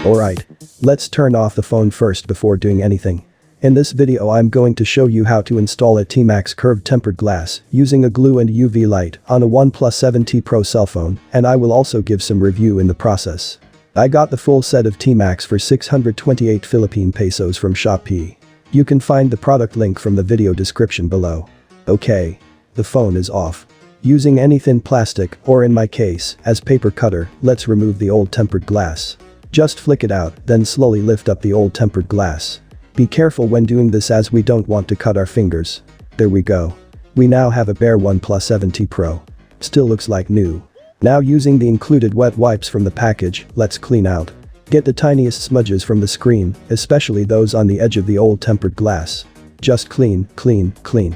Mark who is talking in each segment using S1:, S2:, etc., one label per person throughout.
S1: Alright, let's turn off the phone first before doing anything. In this video I'm going to show you how to install a T-Max curved tempered glass using a glue and UV light on a OnePlus 7TPro cell phone, and I will also give some review in the process. I got the full set of T-Max for 628 Philippine pesos from Shopee. You can find the product link from the video description below. Okay. The phone is off. Using any thin plastic, or in my case, as paper cutter, let's remove the old tempered glass. Just flick it out, then slowly lift up the old tempered glass. Be careful when doing this as we don't want to cut our fingers. There we go. We now have a bare OnePlus 7TPro. Still looks like new. Now using the included wet wipes from the package, let's clean out. Get the tiniest smudges from the screen, especially those on the edge of the old tempered glass. Just clean, clean, clean.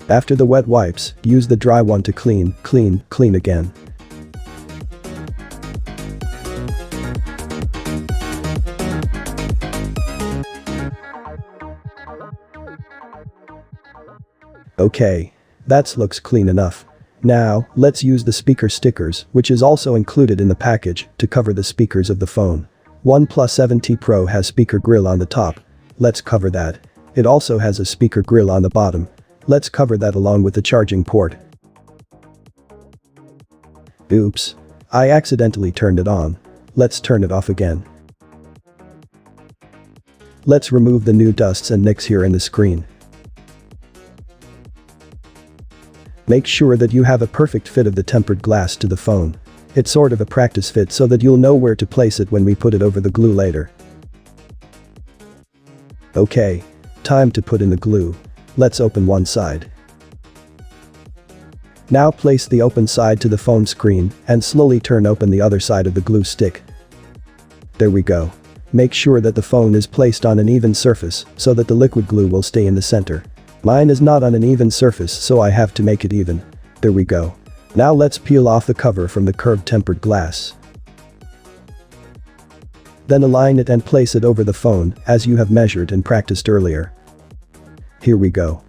S1: After the wet wipes, use the dry one to clean, clean, clean again. Okay. That looks clean enough. Now, let's use the speaker stickers, which is also included in the package, to cover the speakers of the phone. OnePlus 7TPro has speaker grill on the top. Let's cover that. It also has a speaker grill on the bottom. Let's cover that along with the charging port. Oops. I accidentally turned it on. Let's turn it off again. Let's remove the new dusts and nicks here in the screen. Make sure that you have a perfect fit of the tempered glass to the phone. It's sort of a practice fit so that you'll know where to place it when we put it over the glue later. Okay. Time to put in the glue. Let's open one side. Now place the open side to the phone screen and slowly turn open the other side of the glue stick. There we go. Make sure that the phone is placed on an even surface so that the liquid glue will stay in the center. Mine is not on an even surface, so I have to make it even. There we go. Now let's peel off the cover from the curved tempered glass. Then align it and place it over the phone as you have measured and practiced earlier. Here we go.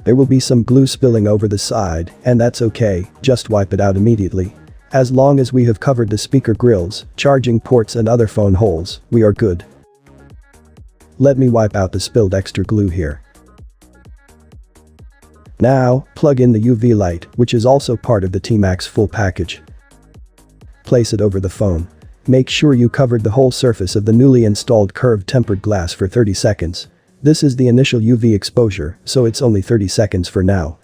S1: There will be some glue spilling over the side, and that's okay, just wipe it out immediately. As long as we have covered the speaker grills, charging ports and other phone holes, we are good. Let me wipe out the spilled extra glue here. Now, plug in the UV light, which is also part of the T-Max full package. Place it over the phone. Make sure you covered the whole surface of the newly installed curved tempered glass for 30 seconds. This is the initial UV exposure, so it's only 30 seconds for now.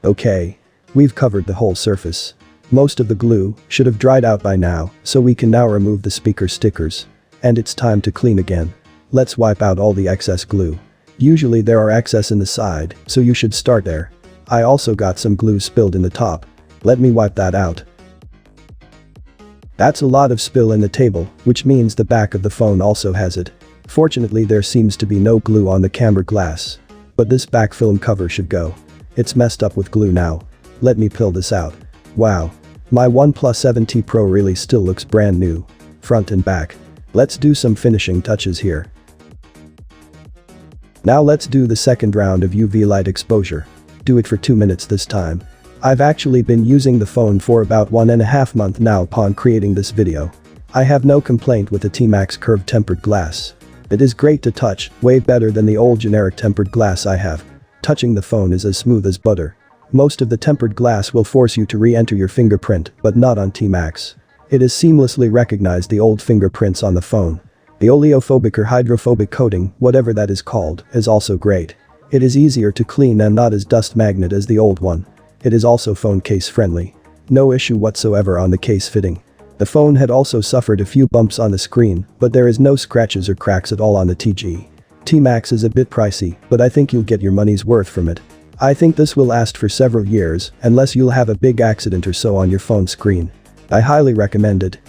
S1: Okay. We've covered the whole surface. Most of the glue should have dried out by now, so we can now remove the speaker stickers. And it's time to clean again. Let's wipe out all the excess glue. Usually there are excess in the side, so you should start there. I also got some glue spilled in the top. Let me wipe that out. That's a lot of spill in the table, which means the back of the phone also has it. Fortunately there seems to be no glue on the camera glass. But this back film cover should go. It's messed up with glue now. Let me peel this out. Wow. My OnePlus 7TPro really still looks brand new. Front and back. Let's do some finishing touches here. Now let's do the second round of UV light exposure. Do it for 2 minutes this time. I've actually been using the phone for about 1.5 months now upon creating this video. I have no complaint with the T-Max curved tempered glass. It is great to touch, way better than the old generic tempered glass I have. Touching the phone is as smooth as butter. Most of the tempered glass will force you to re-enter your fingerprint, but not on T-Max. It has seamlessly recognized the old fingerprints on the phone. The oleophobic or hydrophobic coating, whatever that is called, is also great. It is easier to clean and not as dust magnet as the old one. It is also phone case friendly. No issue whatsoever on the case fitting. The phone had also suffered a few bumps on the screen, but there is no scratches or cracks at all on the TG. T-Max is a bit pricey, but I think you'll get your money's worth from it. I think this will last for several years, unless you'll have a big accident or so on your phone screen. I highly recommend it.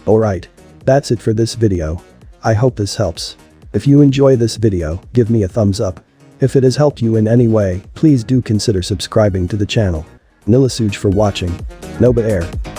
S1: Alright. That's it for this video. I hope this helps. If you enjoy this video, give me a thumbs up. If it has helped you in any way, please do consider subscribing to the channel. Nilasuj for watching. Noba Air.